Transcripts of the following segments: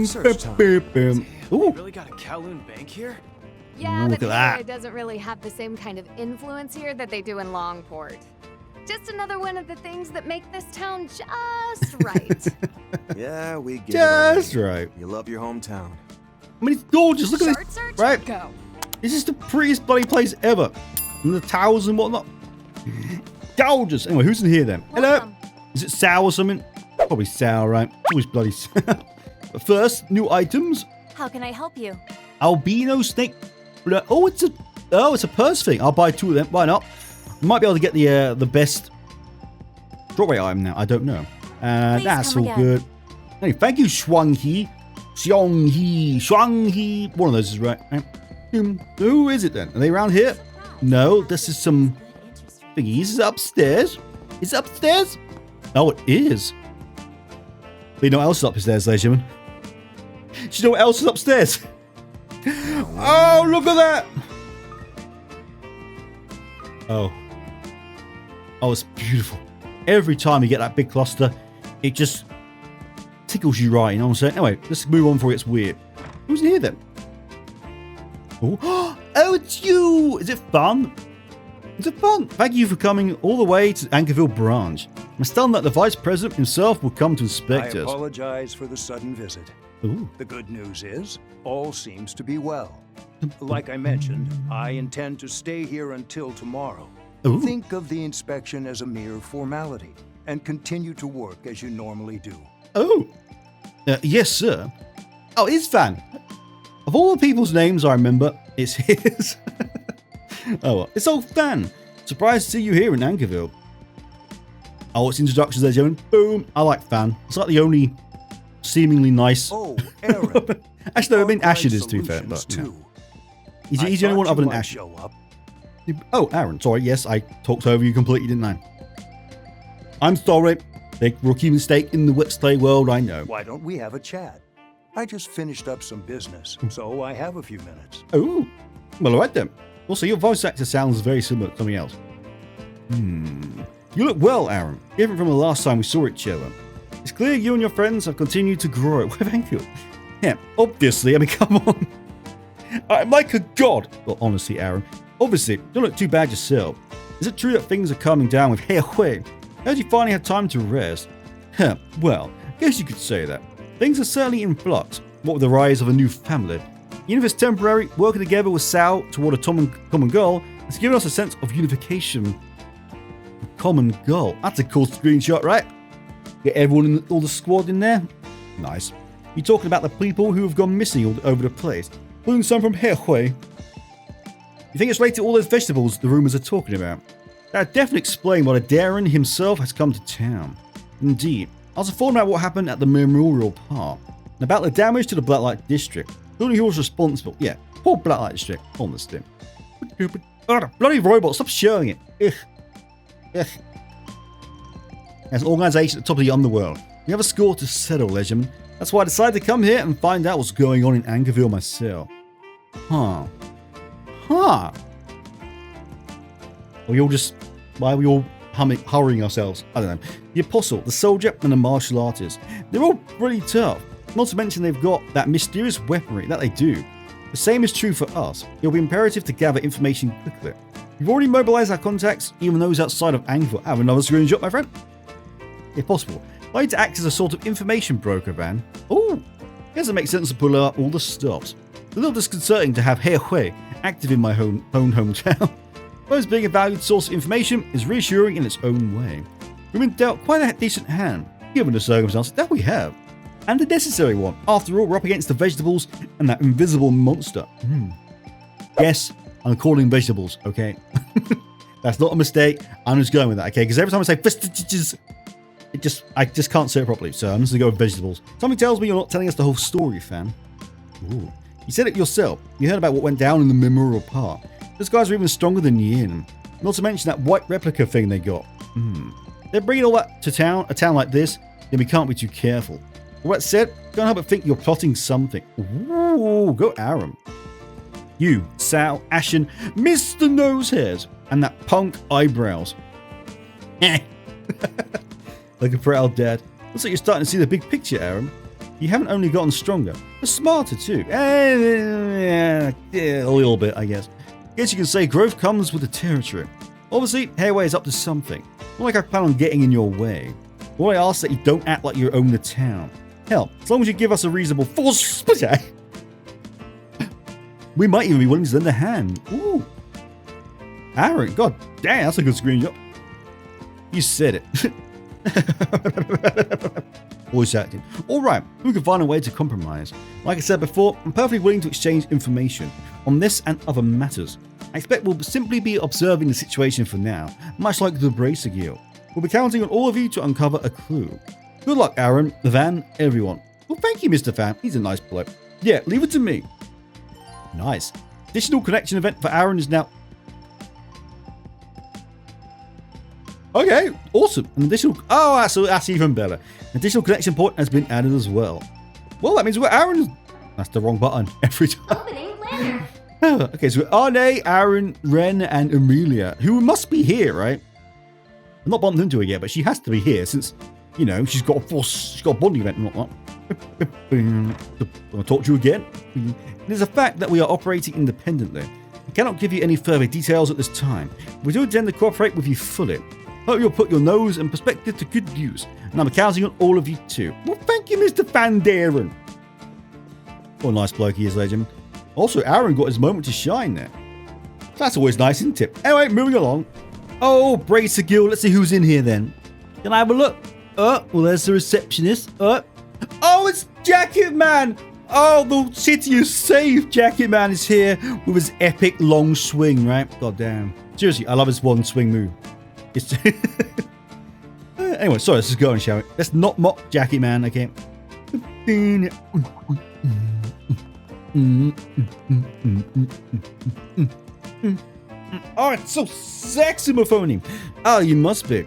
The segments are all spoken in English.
Search time. Ooh. You really got a Kowloon Bank here? Yeah, Look but at that. it doesn't really have the same kind of influence here that they do in Longport. Just another one of the things that make this town just right. Yeah, we get Just it. right. You love your hometown. I mean, it's gorgeous. Look at Short this. search? Right? Go. This is the prettiest bloody place ever. And the towers and whatnot. Gorgeous. Anyway, who's in here then? Welcome. Hello? Is it Sal or something? Probably Sal, right? Always bloody Sal. But first, new items. How can I help you? Albino snake. Oh, it's a purse thing. I'll buy 2 of them. Why not? Might be able to get the best drop rate item now. I don't know. Please That's come all again. good. Hey, thank you, Shuanghe. Shuanghe. One of those is right. Who is it then? Are they around here? No, this is some thingies. Is it upstairs? Is it upstairs? Oh, it is. But you know what else is upstairs, ladies and gentlemen? Do you know what else is upstairs? Oh, look at that! Oh, it's beautiful. Every time you get that big cluster, it just tickles you right, you know what I'm saying? Anyway, let's move on before it gets weird. Who's in here then? Oh, it's you! Is it fun? Is it fun? Thank you for coming all the way to Anchorville branch. I'm stunned that the vice president himself will come to inspect I us. apologize for the sudden visit. Ooh. The good news is, all seems to be well. Like I mentioned, I intend to stay here until tomorrow. Ooh. Think of the inspection as a mere formality, and continue to work as you normally do. Oh, yes, sir. Oh, it's Fan. Of all the people's names I remember, it's his. Oh, well. It's old Fan. Surprised to see you here in Anchorville. Oh, it's introductions there, gentlemen. Boom. I like Fan. It's like the only seemingly nice. Oh, Aaron. Actually, no, I mean, Arkride Ashen is too fair, Solutions, but you know. too. He's the only one I other than thought you might Ashen. show up. Oh, Aaron. Sorry, yes, I talked over you completely, didn't I? I'm sorry. Big rookie mistake in the Westplay world, I know. Why don't we have a chat? I just finished up some business, so I have a few minutes. Oh, well, all right then. Also, your voice actor sounds very similar to something else. You look well, Aaron. Different from the last time we saw each other. It's clear you and your friends have continued to grow. Well, thank you. Yeah, obviously. I mean, come on. I'm like a god. Well, honestly, Aaron. Obviously, you don't look too bad yourself. Is it true that things are calming down with Heiyue? How did you finally have time to rest? Well, I guess you could say that. Things are certainly in flux, what with the rise of a new family. Even if it's temporary, working together with Sal toward a common goal has given us a sense of unification. A common goal. That's a cool screenshot, right? Get everyone in all the squad in there? Nice. You're talking about the people who have gone missing all over the place, including some from Heiyue. You think it's related to all those vegetables the rumors are talking about? That would definitely explain why Daren himself has come to town. Indeed. I was informed about what happened at the Memorial Park, and about the damage to the Blacklight district. Who was responsible? Yeah, poor Blacklight district, honestly. Oh, bloody robot, stop showing it. Ugh. Ugh. There's an organisation at the top of the underworld. We have a score to settle, legend. That's why I decided to come here and find out what's going on in Anchorville myself. Huh. Why are we all hurrying ourselves? I don't know. The Apostle, the Soldier, and the Martial Artist. They're all pretty tough. Not to mention they've got that mysterious weaponry that they do. The same is true for us. It'll be imperative to gather information quickly. We've already mobilized our contacts, even those outside of Anchorville. Have another screenshot, my friend? If possible. I need to act as a sort of information broker, Van. Oh, guess it makes sense to pull out all the stops. It's a little disconcerting to have Heiyue active in my own hometown. Suppose being a valued source of information is reassuring in its own way. We've been dealt quite a decent hand, given the circumstances that we have. And a necessary one. After all, we're up against the vegetables and that invisible monster. Yes, I'm calling vegetables, okay? That's not a mistake. I'm just going with that, okay? Because every time I say Vestiges, I just can't say it properly. So I'm just going to go with vegetables. Something tells me you're not telling us the whole story, Fan. Ooh. You said it yourself. You heard about what went down in the Memorial Park. Those guys are even stronger than Yin. Not to mention that white replica thing they got. They're bringing all that to town, a town like this, then we can't be too careful. All that said, can't help but think you're plotting something. Ooh, go Aaron. You, Sal, Ashen, Mr. Nosehairs, and that punk eyebrows. Like a proud dad. Looks like you're starting to see the big picture, Aaron. You haven't only gotten stronger, but smarter too. A little bit, I guess. Guess you can say growth comes with the territory. Obviously, Heiyue is up to something. Not like I plan on getting in your way. All I ask that you don't act like you own the town. Hell, as long as you give us a reasonable force, we might even be willing to lend a hand. Ooh. Aaron, god damn, that's a good screenshot. You said it. Voice acting. Alright, we can find a way to compromise. Like I said before, I'm perfectly willing to exchange information on this and other matters. I expect we'll simply be observing the situation for now, much like the Bracer Guild. We'll be counting on all of you to uncover a clue. Good luck, Aaron, Van, everyone. Well, thank you, Mr. Fan. He's a nice bloke. Yeah, leave it to me. Nice. Additional connection event for Aaron is now... Okay, awesome. An additional... Oh, that's even better. An additional connection point has been added as well. Well, that means we're Aaron... That's the wrong button every time. Opening lander. Okay, so Arne, Aaron, Ren, and Amelia, who must be here, right? I'm not bumped into her yet, but she has to be here since, you know, she's got a bonding event and whatnot. I'll talk to you again. It is a fact that we are operating independently. I cannot give you any further details at this time. We do intend to cooperate with you fully. Hope you'll put your nose and perspective to good use, and I'm counting on all of you too. Well, thank you, Mr. Van Daren. What a nice bloke he is, legend. Also, Aaron got his moment to shine there. That's always nice, isn't it? Anyway, moving along. Oh, Bracer Guild. Let's see who's in here then. Can I have a look? Well, there's the receptionist. Oh, it's Jacket Man. Oh, the city is saved. Jacket Man is here with his epic long swing, right? God damn. Seriously, I love his one swing move. It's anyway, sorry, let's just go on, shall we? Let's not mock Jacket Man, okay? Oh, it's so sexy, Mafoni. Oh, you must be.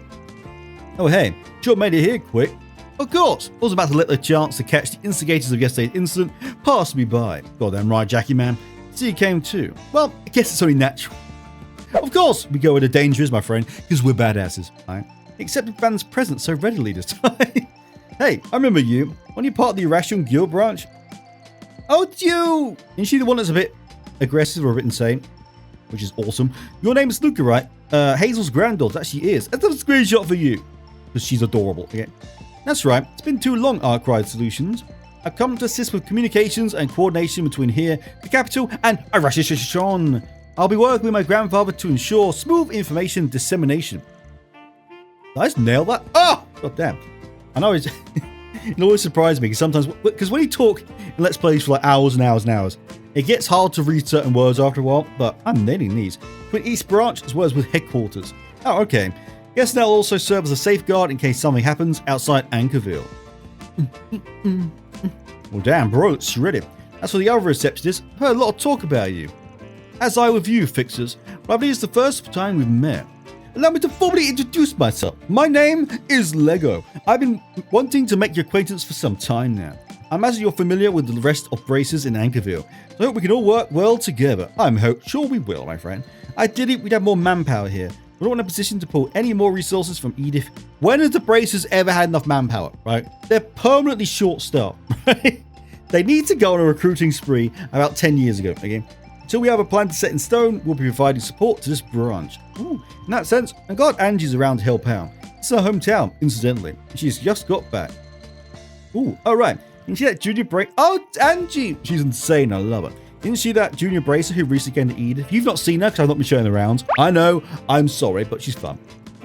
Oh, hey, sure made it here quick. Of course, I was about to let the chance to catch the instigators of yesterday's incident pass me by. Goddamn right, Jackie man. So you came too. Well, I guess it's only natural. Of course, we go where the danger is, my friend, because we're badasses, right? Accepted Van's presence so readily this time. Hey, I remember you. When you're part of the Irrational Guild branch. Oh, it's you! Isn't she the one that's a bit aggressive or a bit insane? Which is awesome. Your name is Luca, right? Hazel's granddaughter, that she is. That's a screenshot for you. Because she's adorable, okay? That's right. It's been too long, Arkride Solutions. I've come to assist with communications and coordination between here, the capital, and Arashishon. I'll be working with my grandfather to ensure smooth information dissemination. Did I just nail that? Oh! God damn. I know it's... It always surprises me because sometimes... Because when you talk in Let's Plays for like hours and hours and hours, it gets hard to read certain words after a while, but I'm nailing these. With East Branch as well as with headquarters. Oh, okay. Guess that'll also serve as a safeguard in case something happens outside Anchorville. Well, damn, bro, it's shredded. As for the other receptionists, I've heard a lot of talk about you. As I with you, Fixers, but I believe it's the first time we've met. Allow me to formally introduce myself. My name is Lego. I've been wanting to make your acquaintance for some time now. I imagine you're familiar with the rest of Bracers in Anchorville, so I hope we can all work well together. I'm sure we will, my friend. Ideally, we'd have more manpower here. We're not in a position to pull any more resources from Edith. When has the Bracers ever had enough manpower, right? They're permanently short-staffed, right? They need to go on a recruiting spree about 10 years ago, okay? Until we have a plan to set in stone, we'll be providing support to this branch. Ooh, in that sense, I'm glad Angie's around to help out. It's her hometown, incidentally. She's just got back. Ooh, alright. Isn't she that junior bracer? Oh, Angie! She's insane, I love her. Isn't she that junior bracer who recently came to Edith? You've not seen her because I've not been showing around. I know, I'm sorry, but she's fun.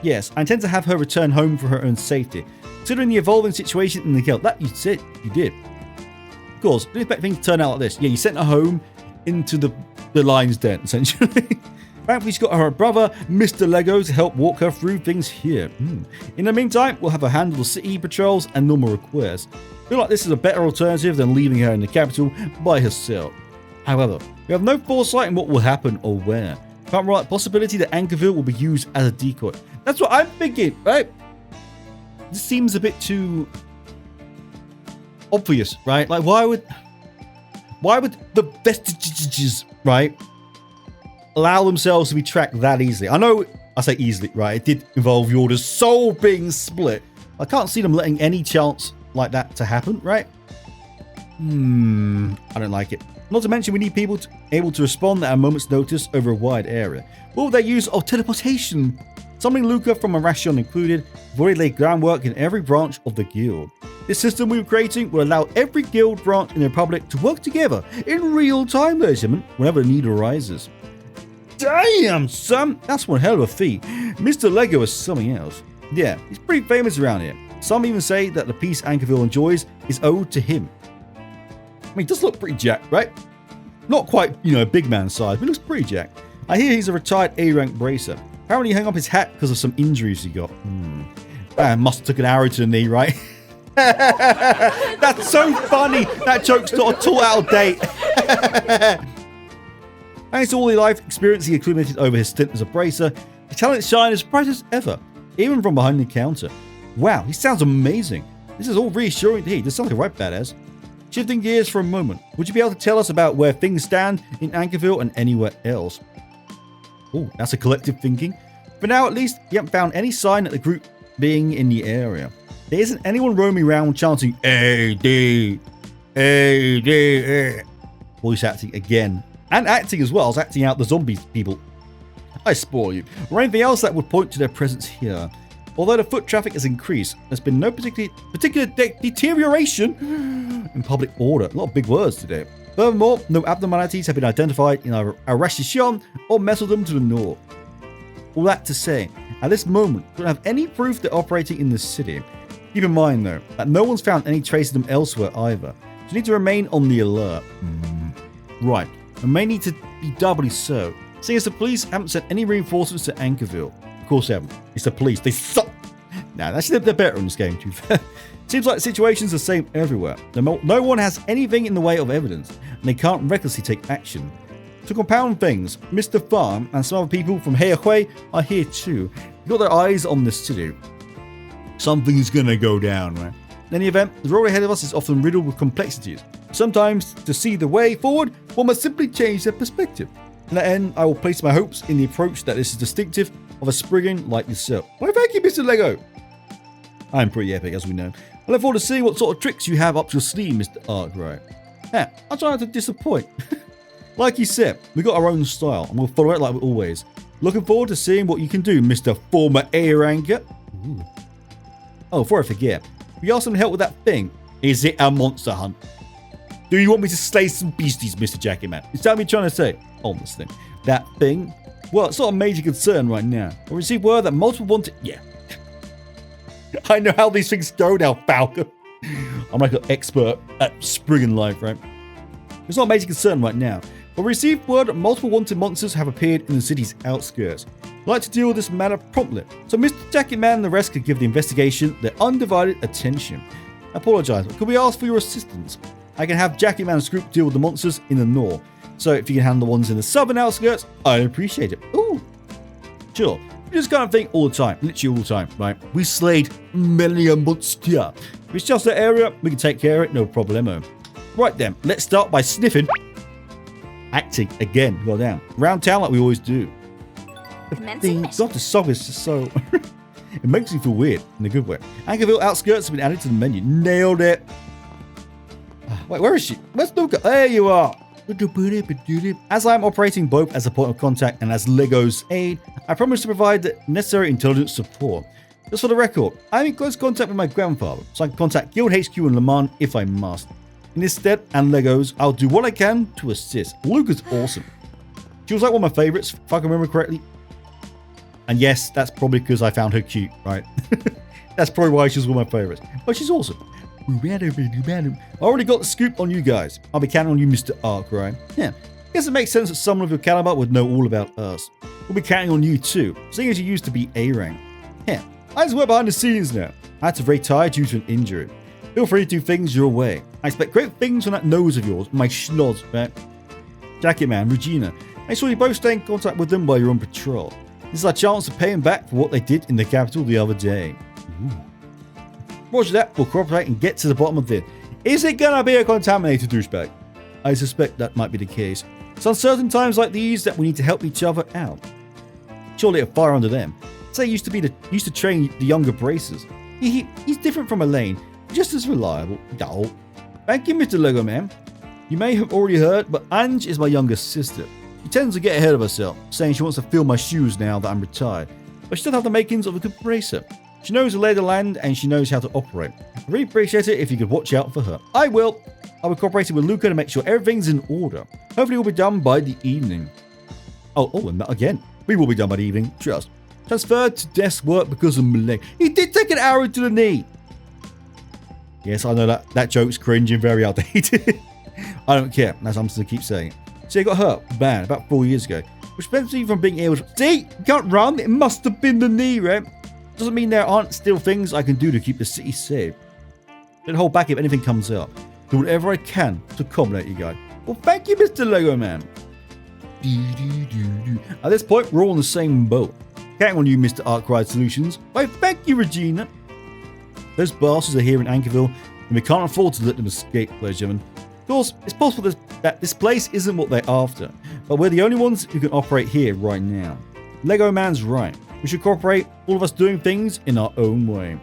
Yes, I intend to have her return home for her own safety. Considering the evolving situation in the guild, that you said you did. Of course, didn't expect things to turn out like this. Yeah, you sent her home into the lion's den, essentially. Thankfully, she's got her brother, Mr. Lego, to help walk her through things here. In the meantime, we'll have her handle the city patrols and normal requests. I feel like this is a better alternative than leaving her in the capital by herself. However, we have no foresight in what will happen or where. Can't rule out the possibility that Anchorville will be used as a decoy. That's what I'm thinking, right? This seems a bit too obvious, right? Like, why would the Vestiges, right, allow themselves to be tracked that easily? I know I say easily, right? It did involve Yorda's soul being split. I can't see them letting any chance like that to happen, right? I don't like it. Not to mention we need people able to respond at a moment's notice over a wide area. What would their use of teleportation? Summoning Luca from Arashon included, we've already laid groundwork in every branch of the guild. This system we were creating will allow every guild branch in the Republic to work together in real time, ladies and gentlemen, whenever the need arises. Damn, son! That's one hell of a feat. Mr. Lego is something else. Yeah, he's pretty famous around here. Some even say that the peace Anchorville enjoys is owed to him. I mean, he does look pretty jacked, right? Not quite, big man size, but he looks pretty jacked. I hear he's a retired A-rank bracer. Apparently he hung up his hat because of some injuries he got. Man, must have took an arrow to the knee, right? That's so funny. That joke's not at all out of date. Thanks to all the life experience he accumulated over his stint as a bracer, his talent shine as bright as ever, even from behind the counter. Wow, he sounds amazing. This is all reassuring to hear. This sounds like a right badass. Shifting gears for a moment, would you be able to tell us about where things stand in Anchorville and anywhere else? Oh, that's a collective thinking. For now, at least, you haven't found any sign of the group being in the area. There isn't anyone roaming around chanting AD, AD, voice acting again. And acting as well. I was acting out the zombie people. I spoil you. Or anything else that would point to their presence here. Although the foot traffic has increased, there's been no particular deterioration in public order. A lot of big words today. Furthermore, no abnormalities have been identified in either Arashon or Meseldom to the north. All that to say, at this moment, we don't have any proof they're operating in the city. Keep in mind, though, that no one's found any trace of them elsewhere either. So you need to remain on the alert. Right, and may need to be doubly so, seeing as the police haven't sent any reinforcements to Anchorville. Of course they haven't. It's the police. They suck. Nah, actually they're better in this game, to be fair. Seems like the situation's the same everywhere. No one has anything in the way of evidence, and they can't recklessly take action. To compound things, Mr. Farm and some other people from Heiyue are here too. They've got their eyes on the city. Something's gonna go down, right? In any event, the road ahead of us is often riddled with complexities. Sometimes, to see the way forward, one must simply change their perspective. In that end, I will place my hopes in the approach that is distinctive of a Spriggan like yourself. Why, thank you, Mr. Lego. I'm pretty epic, as we know. I look forward to seeing what sort of tricks you have up your sleeve, Mr. Arkride. Yeah, I'll try not to disappoint. Like you said, we got our own style, and we'll follow it like always. Looking forward to seeing what you can do, Mr. Former A-ranker. Oh, before I forget, we asked some help with that thing. Is it a monster hunt? Do you want me to slay some beasties, Mr. Jacket Man? Is that what you're trying to say? On this thing. That thing? Well, it's not a major concern right now. I received word that multiple wanted... Yeah. I know how these things go now, Falcon. I'm like an expert at Spriggan life, right? It's not a major concern right now. But we received word that multiple wanted monsters have appeared in the city's outskirts. I'd like to deal with this matter promptly, so Mr. Jacket Man and the rest could give the investigation their undivided attention. I apologise, but could we ask for your assistance? I can have Jacket Man's group deal with the monsters in the north, so if you can handle the ones in the southern outskirts, I'd appreciate it. Ooh, sure. We do this kind of thing all the time, literally all the time, right? We slayed many a monster. If it's just that area, we can take care of it, no problemo. Right then, let's start by sniffing. Acting again, go down. Round town like we always do. God, the song is just so... it makes me feel weird in a good way. Anchorville outskirts have been added to the menu. Nailed it. Wait, where is she? Where's Luca? There you are. As I am operating both as a point of contact and as Lego's aide, I promise to provide the necessary intelligence support. Just for the record, I am in close contact with my grandfather, so I can contact Guild HQ in Le Mans if I must. In this stead and Legos, I'll do what I can to assist. Luca's awesome. She was like one of my favorites, if I can remember correctly. And yes, that's probably because I found her cute, right? That's probably why she's one of my favorites. But she's awesome. I already got the scoop on you guys. I'll be counting on you, Mr. Arkride. Yeah, I guess it makes sense that someone of your caliber would know all about us. We'll be counting on you too, seeing as you used to be A-rank. Yeah, I just work behind the scenes now. I had to retire due to an injury. Feel free to do things your way. I expect great things from that nose of yours, my schnoz, right? Jacket Man, Regina, make sure you both stay in contact with them while you're on patrol. This is our chance to pay them back for what they did in the capital the other day. Ooh. Roger that, we'll cooperate and get to the bottom of this. Is it gonna be a contaminated douchebag? I suspect that might be the case. It's uncertain times like these that we need to help each other out. Surely a fire under them. Say used to train the younger bracers. He's different from Elaine, just as reliable. No. Thank you, Mr. Lego Man. You may have already heard, but Ange is my younger sister. She tends to get ahead of herself, saying she wants to fill my shoes now that I'm retired. But she does have the makings of a good racer. She knows the lay of the land and she knows how to operate. I really appreciate it if you could watch out for her. I will. I'll be cooperating with Luca to make sure everything's in order. Hopefully it will be done by the evening. Oh, and that again. We will be done by the evening, trust. Transferred to desk work because of my leg. He did take an arrow to the knee. Yes, I know that joke's cringe and very outdated. I don't care. That's I'm just going to keep saying it. So he got hurt bad about 4 years ago, which prevents me from being able to... See? You can't run. It must have been the knee, right? Doesn't mean there aren't still things I can do to keep the city safe. Don't hold back if anything comes up. Do whatever I can to accommodate you guys. Well, thank you, Mr. Lego Man. At this point, we're all in the same boat. Counting on you, Mr. Arkride Solutions. Why, thank you, Regina. Those bastards are here in Anchorville, and we can't afford to let them escape, ladies and gentlemen. Of course, it's possible that this place isn't what they're after, but we're the only ones who can operate here right now. Lego Man's right. We should cooperate, all of us doing things in our own way.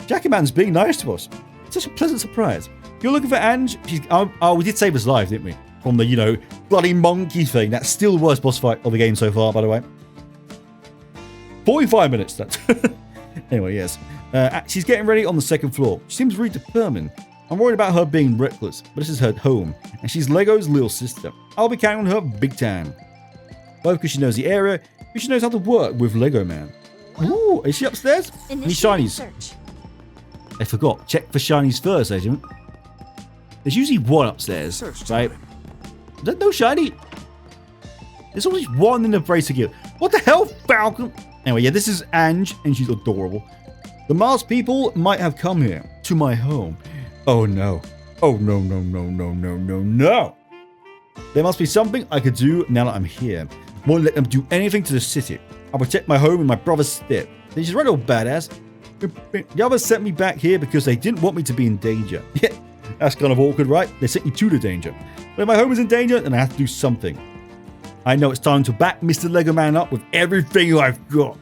Jackie Man's being nice to us. It's such a pleasant surprise. If you're looking for Ange, we did save his life, didn't we? From the, bloody monkey thing. That's still the worst boss fight of the game so far, by the way. 45 minutes, that's... Anyway, yes. She's getting ready on the second floor. She seems really determined. I'm worried about her being reckless, but this is her home, and she's Lego's little sister. I'll be counting on her big time. Both because she knows the area, but she knows how to work with Lego Man. Ooh, is she upstairs? Any shinies? Search. I forgot. Check for shinies first, agent. There's usually one upstairs, right? There's no shiny. There's always one in the bracer gear. What the hell, Falcon? Anyway, yeah, this is Ange, and she's adorable. The Mars people might have come here, to my home. Oh no. Oh no, no, no, no, no, no, no. There must be something I could do now that I'm here. I won't let them do anything to the city. I'll protect my home in my brother's stead. She's right, old badass. The others sent me back here because they didn't want me to be in danger. Yeah, that's kind of awkward, right? They sent you to the danger. But if my home is in danger, then I have to do something. I know it's time to back Mr. Lego Man up with everything I've got.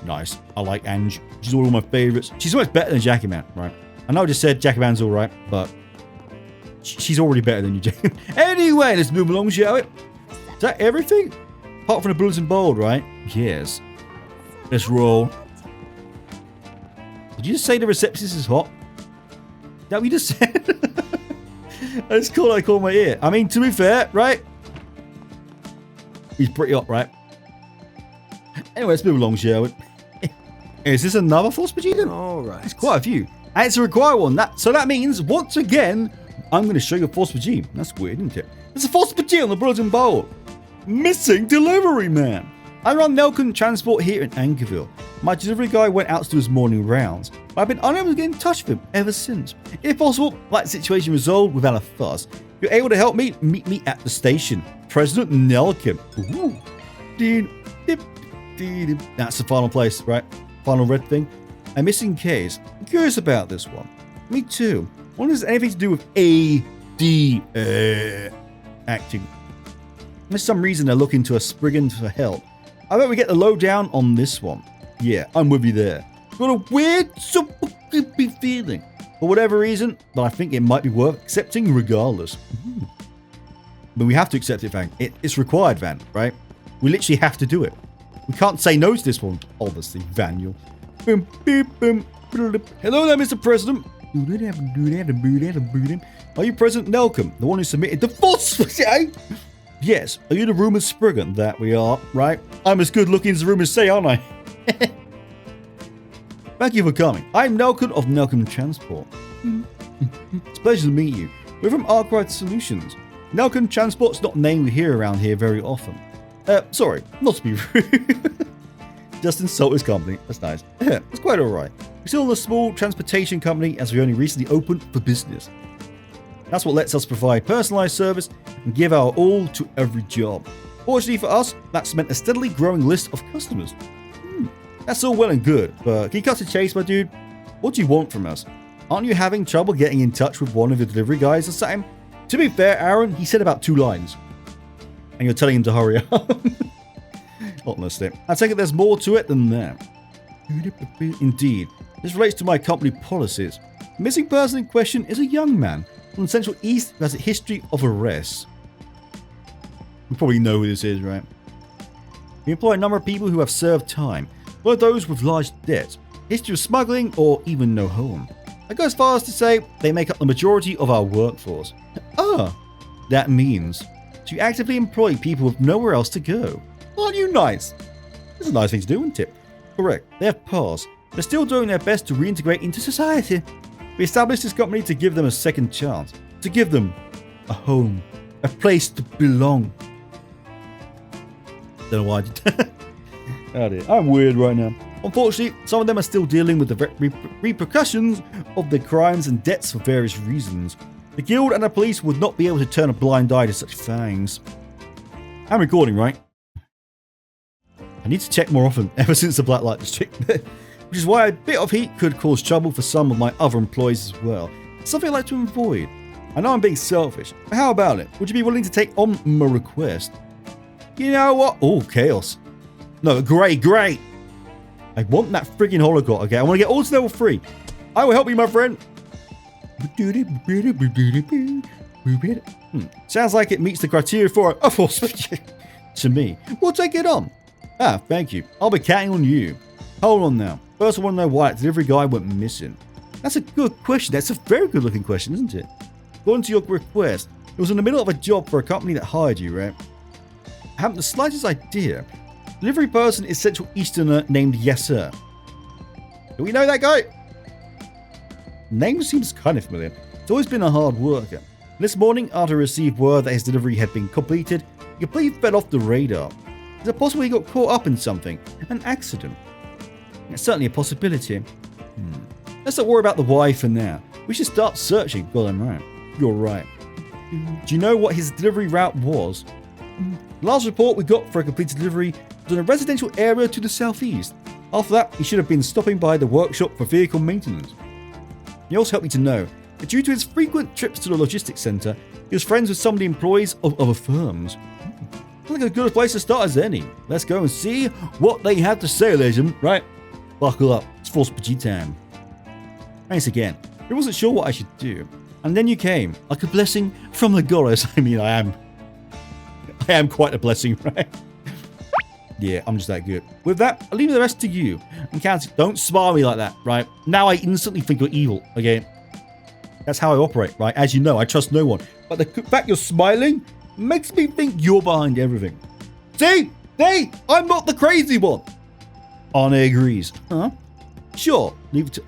Nice. I like Ange. She's one of my favorites. She's always better than Jackie Man, right? I know I just said Jackie Man's alright, but she's already better than you, Jackie. Anyway, let's move along, shall we? Is that everything? Apart from the bulletin board, right? Yes. Let's roll. Did you just say the receptionist is hot? Is that what you just said? That's cool. I call my ear. I mean, to be fair, right? He's pretty hot, right? Anyway, let's move along, shall we? Is this another Force Vegeta? All right. It's quite a few. And it's a required one. So that means, once again, I'm going to show you a Force Vegeta. That's weird, isn't it? There's a Force Vegeta on the bulletin board. Missing Deliveryman. I run Nelken Transport here in Anchorville. My delivery guy went out to do his morning rounds, but I've been unable to get in touch with him ever since. If possible, like the situation resolved without a fuss, if you're able to help me, meet me at the station. President Nelken. Ooh. That's the final place, right? Final red thing. A missing case. I'm curious about this one. Me too. I wonder if there's anything to do with AD acting. There's some reason they're looking to a Spriggan for help. I bet we get the lowdown on this one. Yeah, I'm with you there. Got a weird, super creepy feeling. For whatever reason, but I think it might be worth accepting regardless. But we have to accept it, Van. It's required, Van, right? We literally have to do it. We can't say no to this one, obviously, Vaniel. Hello there, Mr. President. Are you President Nelken, the one who submitted the Force? Yes. Are you the rumored Spriggan? That we are, right? I'm as good looking as the rumors say, aren't I? Thank you for coming. I'm Nelken of Nelken Transport. It's a pleasure to meet you. We're from Arkride Solutions. Nelken Transport's not a name we hear around here very often. Sorry, not to be rude. Just insult his company. That's nice. It's quite alright. We're still a small transportation company as we only recently opened for business. That's what lets us provide personalized service and give our all to every job. Fortunately for us, that's meant a steadily growing list of customers. That's all well and good, but can you cut to chase, my dude? What do you want from us? Aren't you having trouble getting in touch with one of your delivery guys or something? To be fair, Aaron, he said about 2 lines. And you're telling him to hurry up. Honestly, I take it there's more to it than that. Indeed. This relates to my company policies. The missing person in question is a young man from the Central East who has a history of arrests. You probably know who this is, right? We employ a number of people who have served time, one of those with large debts, history of smuggling, or even no home. I go as far as to say they make up the majority of our workforce. That means to actively employ people with nowhere else to go. Aren't you nice? It's a nice thing to do, isn't it? Correct, they have passed. They're still doing their best to reintegrate into society. We established this company to give them a second chance, to give them a home, a place to belong. Don't know why I did that. Oh dear, I'm weird right now. Unfortunately, some of them are still dealing with the repercussions of their crimes and debts for various reasons. The guild and the police would not be able to turn a blind eye to such things. I'm recording, right? I need to check more often ever since the Blacklight district, which is why a bit of heat could cause trouble for some of my other employees as well. It's something I like to avoid. I know I'm being selfish, but how about it? Would you be willing to take on my request? You know what? Oh, chaos. No, great. I want that friggin' holocaust, okay? I want to get all to level 3. I will help you, my friend. Sounds like it meets the criteria for a force to me. We'll take it on. Thank you. I'll be counting on you. Hold on now. First, I want to know why that delivery guy went missing. That's a good question. That's a very good looking question, isn't it? According to your request, it was in the middle of a job for a company that hired you, right? I haven't the slightest idea. Delivery person is Central Easterner named Yes Sir. Do we know that guy? Name seems kind of familiar. He's always been a hard worker. This morning, after he received word that his delivery had been completed, he completely fell off the radar. Is it possible he got caught up in something? An accident? It's certainly a possibility. Let's not worry about the why for now. We should start searching. God, I'm right. You're right. Do you know what his delivery route was? The last report we got for a completed delivery was in a residential area to the southeast. After that, he should have been stopping by the workshop for vehicle maintenance. He also helped me to know that due to his frequent trips to the logistics centre, he was friends with some of the employees of other firms. Sounds like a good place to start as any. Let's go and see what they have to say, legend. Right? Buckle up. It's Force PG time. Thanks again. I wasn't sure what I should do. And then you came, like a blessing from the goddess. I mean, I am quite a blessing, right? Yeah, I'm just that good. With that, I'll leave the rest to you. And County, don't smile at me like that, right? Now I instantly think you're evil, okay? That's how I operate, right? As you know, I trust no one. But the fact you're smiling makes me think you're behind everything. See? I'm not the crazy one. Arne agrees. Huh? Sure, leave it to...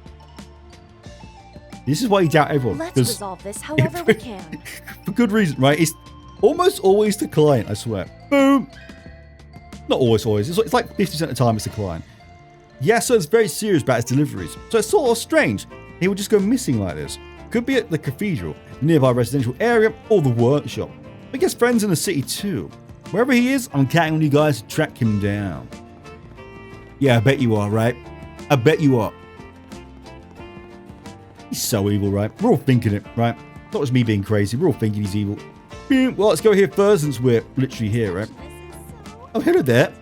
This is why you doubt everyone. Let's resolve this however we can. For good reason, right? It's almost always the client, I swear. Boom! Not always. It's like 50% of the time it's the client. Yes, so it's very serious about his deliveries. So it's sort of strange he would just go missing like this. Could be at the cathedral, the nearby residential area, or the workshop. But he has friends in the city too. Wherever he is, I'm counting on you guys to track him down. Yeah, I bet you are, right? I bet you are. He's so evil, right? We're all thinking it, right? Not just me being crazy, we're all thinking he's evil. Well, let's go here first since we're literally here, right? Oh, hello there.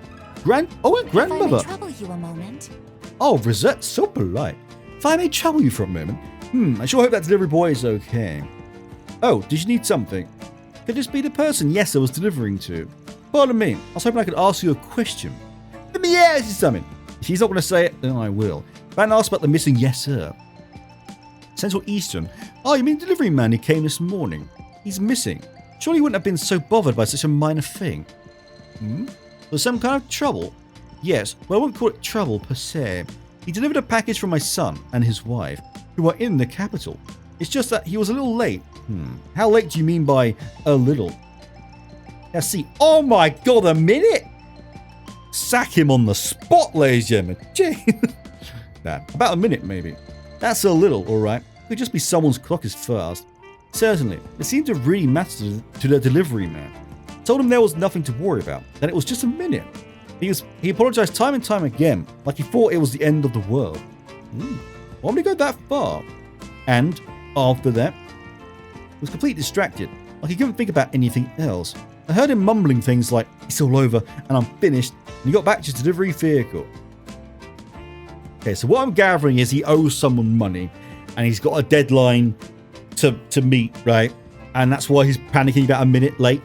Grandmother. If I may trouble you a moment. Oh, Rosette's so polite. If I may trouble you for a moment. I sure hope that delivery boy is okay. Oh, did you need something? Could this be the person Yes I was delivering to? Pardon me, I was hoping I could ask you a question. Let me ask you something. If she's not going to say it, then I will. If I ask about the missing Yes Sir. Central Eastern. Oh, you mean the delivery man who came this morning? He's missing. Surely he wouldn't have been so bothered by such a minor thing. Was some kind of trouble? Yes, well, I wouldn't call it trouble per se. He delivered a package from my son and his wife, who are in the capital. It's just that he was a little late. How late do you mean by a little? Now see, oh my god, a minute? Sack him on the spot, ladies and gentlemen. Nah, about a minute maybe. That's a little, alright. Could just be someone's clock is fast. Certainly, it seemed to really matter to the delivery man. Told him there was nothing to worry about, that it was just a minute. He apologized time and time again, like he thought it was the end of the world. Why would he go that far? And after that, he was completely distracted, like he couldn't think about anything else. I heard him mumbling things like, it's all over and I'm finished, and he got back to his delivery vehicle. Okay, so what I'm gathering is he owes someone money, and he's got a deadline to meet, right? And that's why he's panicking about a minute late.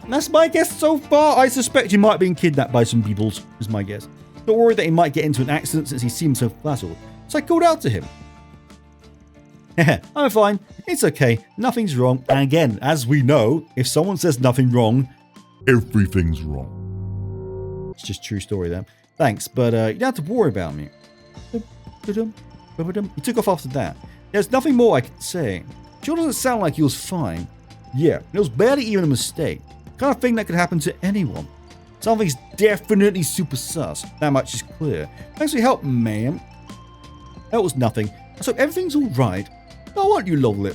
And that's my guess so far. I suspect he might have been kidnapped by some people, is my guess. Not worried that he might get into an accident since he seems so frazzled. So I called out to him. I'm fine. It's okay. Nothing's wrong. And again, as we know, if someone says nothing wrong, everything's wrong. It's just true story there. Thanks, but you don't have to worry about me. He took off after that. There's nothing more I can say. Sure doesn't sound like he was fine. Yeah, it was barely even a mistake. Kind of thing that could happen to anyone. Something's definitely super sus. That much is clear. Thanks for your help, ma'am. That was nothing. I hope everything's alright. Oh, aren't you lovely?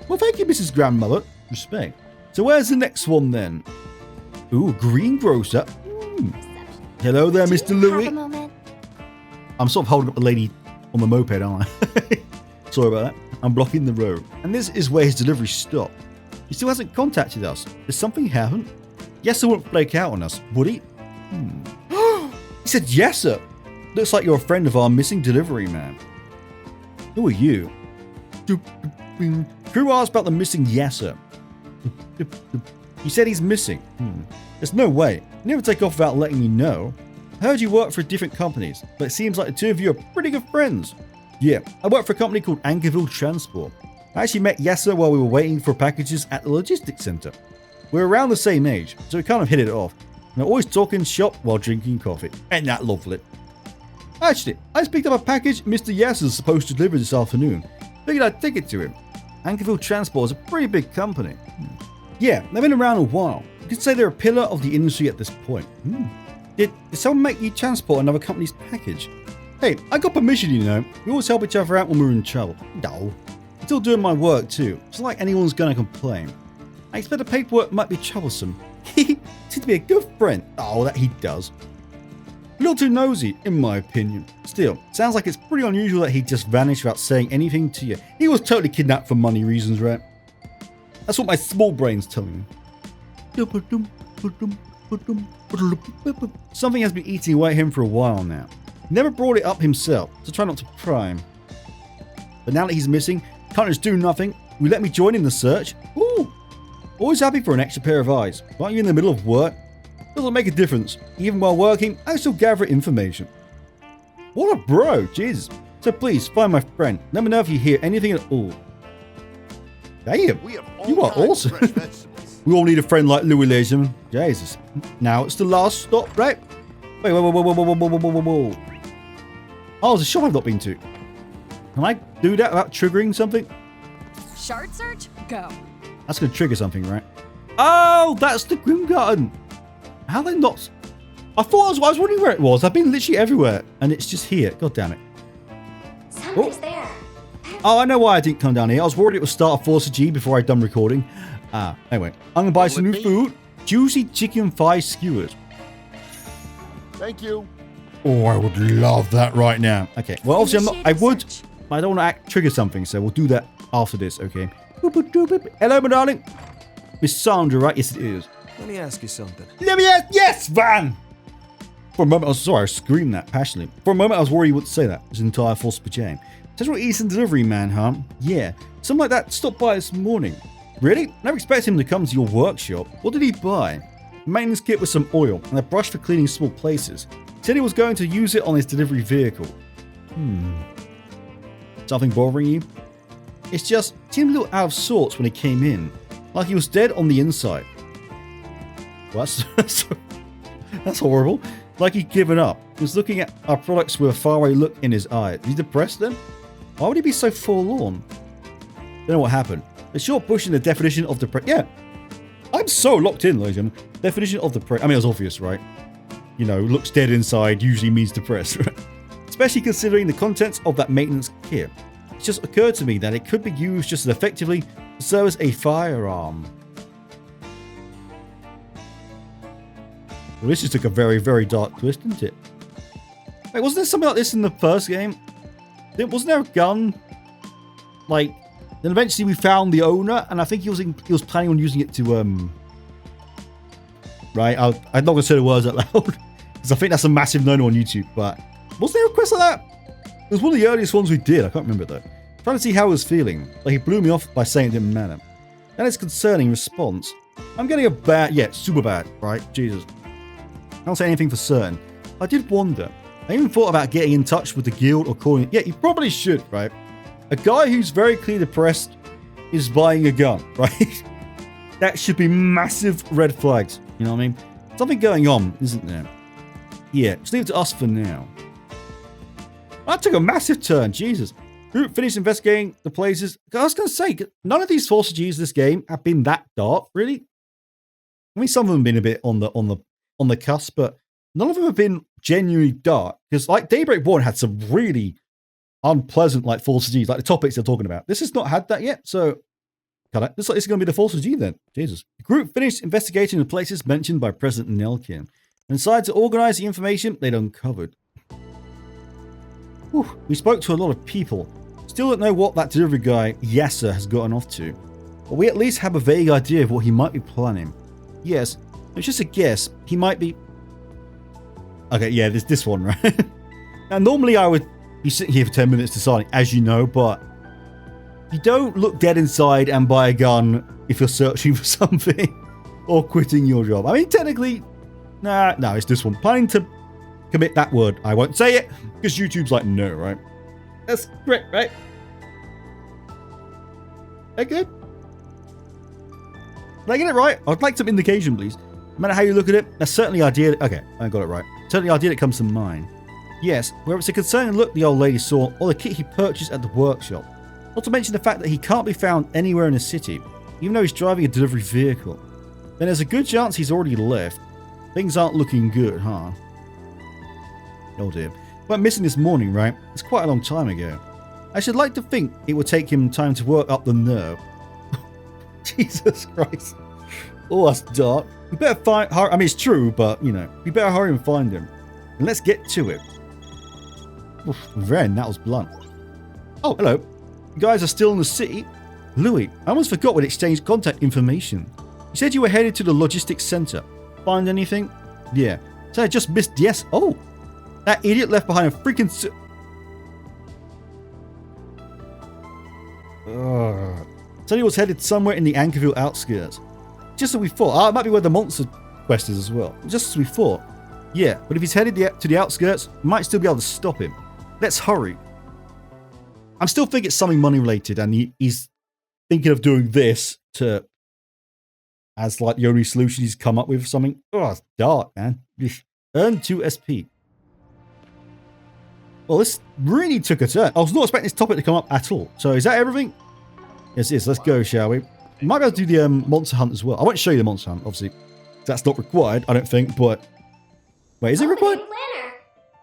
Well, thank you, Mrs. Grandmother. Respect. So where's the next one then? Ooh, greengrocer. Hello there, Mr. Louis. Have a moment? I'm sort of holding up the lady on the moped, aren't I? Sorry about that. I'm blocking the road. And this is where his delivery stopped. He still hasn't contacted us. Did something happen? Yes, sir wouldn't flake out on us, would he? He said yes, sir. Looks like you're a friend of our missing delivery man. Who are you? Crew asked about the missing yes, sir. You said he's missing. There's no way. You never take off without letting me know. I heard you work for different companies, but it seems like the two of you are pretty good friends. Yeah, I work for a company called Anchorville Transport. I actually met Yasser while we were waiting for packages at the logistics center. We're around the same age, so we kind of hit it off. And I always talk in shop while drinking coffee. Ain't that lovely? Actually, I just picked up a package Mr. Yasser's supposed to deliver this afternoon. Figured I'd take it to him. Anchorville Transport is a pretty big company. Yeah, they've been around a while. You could say they're a pillar of the industry at this point. Did someone make you transport another company's package? Hey, I got permission, you know. We always help each other out when we're in trouble. No. I'm still doing my work too. It's not like anyone's gonna complain. I expect the paperwork might be troublesome. He seems to be a good friend. Oh, that he does. A little too nosy, in my opinion. Still, sounds like it's pretty unusual that he just vanished without saying anything to you. He was totally kidnapped for money reasons, right? That's what my small brain's telling me. Something has been eating away at him for a while now. He never brought it up himself, so try not to pry him. But now that he's missing, can't just do nothing. Will you let me join in the search? Ooh! Always happy for an extra pair of eyes. Aren't you in the middle of work? Doesn't make a difference. Even while working, I still gather information. What a bro, Jesus. So please, find my friend. Let me know if you hear anything at all. Damn, you are awesome. We all need a friend like Louis Legend. Jesus. Now it's the last stop, right? Wait, whoa. Oh, there's a shop I've not been to. Can I do that without triggering something? Shard search? Go. That's going to trigger something, right? Oh, that's the Grim Garden. How they not... I thought I was wondering where it was. I've been literally everywhere. And it's just here. God damn it. Somebody's there. Oh, I know why I didn't come down here. I was worried it would start a Force G before I'd done recording. Anyway. I'm going to buy some new food. Juicy chicken thigh skewers. Thank you. Oh, I would love that right now. Okay. Well, obviously I would... I don't want to trigger something, so we'll do that after this, okay? Hello, my darling. Miss Sandra, right? Yes, it is. Let me ask you something. Let me ask... Yes, Van! For a moment, I was sorry, I screamed that passionately. For a moment, I was worried you wouldn't say that. It was an entire false pajama. Central Eastern Delivery Man, huh? Yeah. Something like that stopped by this morning. Really? Never expected him to come to your workshop. What did he buy? A maintenance kit with some oil and a brush for cleaning small places. Said he was going to use it on his delivery vehicle. Something bothering you? It's just, he seemed a little out of sorts when he came in. Like he was dead on the inside. Well, that's horrible. Like he'd given up. He was looking at our products with a faraway look in his eye. Is he depressed then? Why would he be so forlorn? Don't know what happened. The short pushing the definition of depression. Yeah. I'm so locked in, ladies and gentlemen. Definition of depression. I mean, it was obvious, right? You know, looks dead inside usually means depressed, right? Especially considering the contents of that maintenance kit. It just occurred to me that it could be used just as effectively to serve as a firearm. Well, this just took a very, very dark twist, didn't it? Wait, wasn't there something like this in the first game? Wasn't there a gun? Like, then eventually we found the owner, and I think he was planning on using it to, Right, I'm not going to say the words out loud, because I think that's a massive no-no on YouTube, but... Was there a quest like that? It was one of the earliest ones we did. I can't remember though. Trying to see how he was feeling. Like he blew me off by saying it didn't matter. That is concerning response. I'm getting a bad, yeah, super bad, right? Jesus. I don't say anything for certain. I did wonder. I even thought about getting in touch with the guild or calling it. Yeah, you probably should, right? A guy who's very clearly depressed is buying a gun, right? That should be massive red flags. You know what I mean? Something going on, isn't there? Yeah, just leave it to us for now. That took a massive turn, Jesus. Group finished investigating the places. I was going to say, none of these Vestiges this game have been that dark, really. I mean, some of them have been a bit on the cusp, but none of them have been genuinely dark. Because like Daybreak 1 had some really unpleasant like Vestiges, like the topics they're talking about. This has not had that yet, so this is going to be the Vestiges then. Jesus. The group finished investigating the places mentioned by President Nelkin and decided to organize the information they'd uncovered. Whew, we spoke to a lot of people. Still don't know what that delivery guy, Yasser, has gotten off to. But we at least have a vague idea of what he might be planning. Yes, it's just a guess. He might be... Okay, yeah, there's this one, right? Now, normally I would be sitting here for 10 minutes deciding, as you know, but you don't look dead inside and buy a gun if you're searching for something or quitting your job. I mean, technically, no, it's this one. Planning to commit that word. I won't say it because YouTube's like, no, right? That's great, right? That good? Did I get it right? I'd like some indication, please. No matter how you look at it, that's certainly the idea. Okay, I got it right. Certainly the idea that comes to mind. Yes, whether it's a concerning look the old lady saw or the kit he purchased at the workshop. Not to mention the fact that he can't be found anywhere in the city, even though he's driving a delivery vehicle. Then there's a good chance he's already left. Things aren't looking good, huh? Oh dear. Went missing this morning, right? It's quite a long time ago. I should like to think it would take him time to work up the nerve. Jesus Christ. Oh, that's dark. We better find... I mean, it's true, but, you know, we better hurry and find him. And let's get to it. Oof, Ren, that was blunt. Oh, hello. You guys are still in the city? Louis, I almost forgot we'd exchanged contact information. You said you were headed to the logistics center. Find anything? Yeah. So I just missed... Yes. Oh. That idiot left behind a freaking... Said he was headed somewhere in the Anchorville outskirts. Just as we thought. It might be where the monster quest is as well. Just as we thought. Yeah, but if he's headed to the outskirts, we might still be able to stop him. Let's hurry. I'm still thinking it's something money related, and he's thinking of doing this to... as like the only solution he's come up with something. Oh, it's dark, man. Earn 2 SP. Well, this really took a turn. I was not expecting this topic to come up at all. So is that everything? Yes, it is. Let's go, shall we? We might be able to do the monster hunt as well. I won't show you the monster hunt, obviously. That's not required, I don't think, but... Wait, is it required?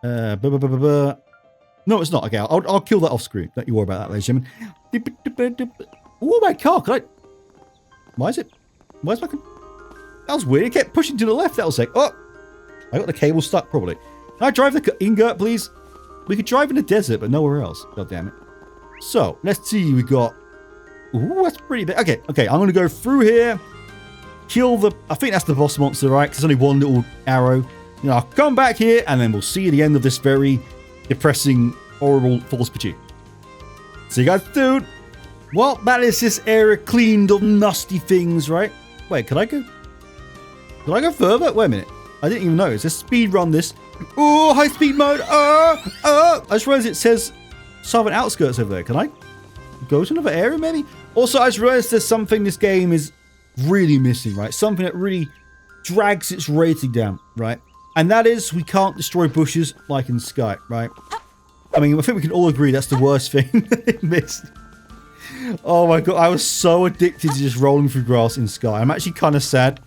No, it's not. Okay, I'll kill that off screen. Don't you worry about that, ladies and gentlemen. Oh, my car. Can I... Why is my... That was weird. It kept pushing to the left. That was like... Oh! I got the cable stuck, probably. Can I drive the Ingert, please? We could drive in the desert, but nowhere else. God damn it. So, let's see. We got... Ooh, that's pretty big. Okay. I'm going to go through here. Kill the... I think that's the boss monster, right? Because there's only one little arrow. You know, I'll come back here, and then we'll see the end of this very depressing, horrible Vestiges. See you guys soon. Well, that is this area cleaned of nasty things, right? Wait, could I go further? Wait a minute. I didn't even notice. Let's speed run this. Oh, high speed mode. I just realized it says Southern Outskirts over there. Can I go to another area maybe? Also, I just realized there's something this game is really missing, right? Something that really drags its rating down, right? And that is we can't destroy bushes like in Sky, right? I mean, I think we can all agree that's the worst thing it missed. Oh my god, I was so addicted to just rolling through grass in Sky. I'm actually kind of sad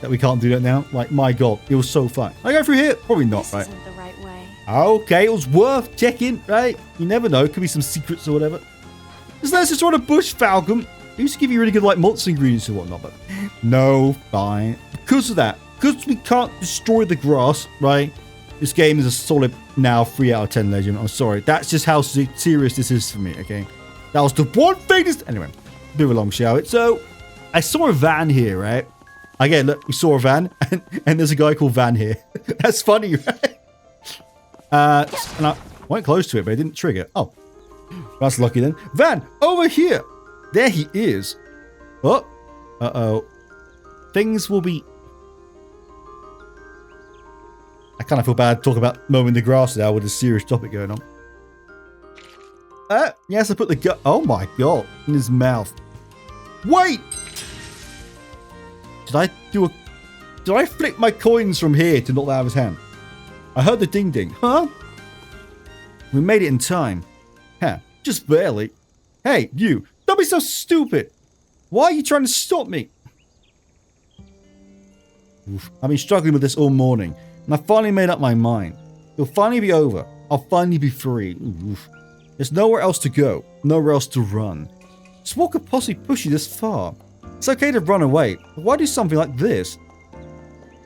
that we can't do that now. Like, my god, it was so fun. Can I go through here? Probably not, This right? isn't the right way. Okay, it was worth checking, right? You never know. Could be some secrets or whatever. Let's just run a bush falcon. It used to give you really good, like, monster ingredients and whatnot, but no, fine. Because of that, because we can't destroy the grass, right? This game is a solid now 3 out of 10 legend. I'm sorry. That's just how serious this is for me, okay? That was the one thing. Anyway, move along, shall we? So, I saw a van here, right? Again, look, we saw a van, and there's a guy called Van here. That's funny, right? Went close to it, but it didn't trigger. Oh, that's lucky then. Van, over here. There he is. Oh, uh-oh. Things will be... I kind of feel bad talking about mowing the grass now with a serious topic going on. Yes, I put the gun... Oh my god. In his mouth. Wait! Did I flick my coins from here to knock that out of his hand? I heard the ding ding. Huh? We made it in time. Huh, just barely. Hey, you. Don't be so stupid. Why are you trying to stop me? Oof. I've been struggling with this all morning, and I finally made up my mind. It'll finally be over. I'll finally be free. Oof. There's nowhere else to go. Nowhere else to run. Just what could possibly push you this far? It's okay to run away, but why do something like this?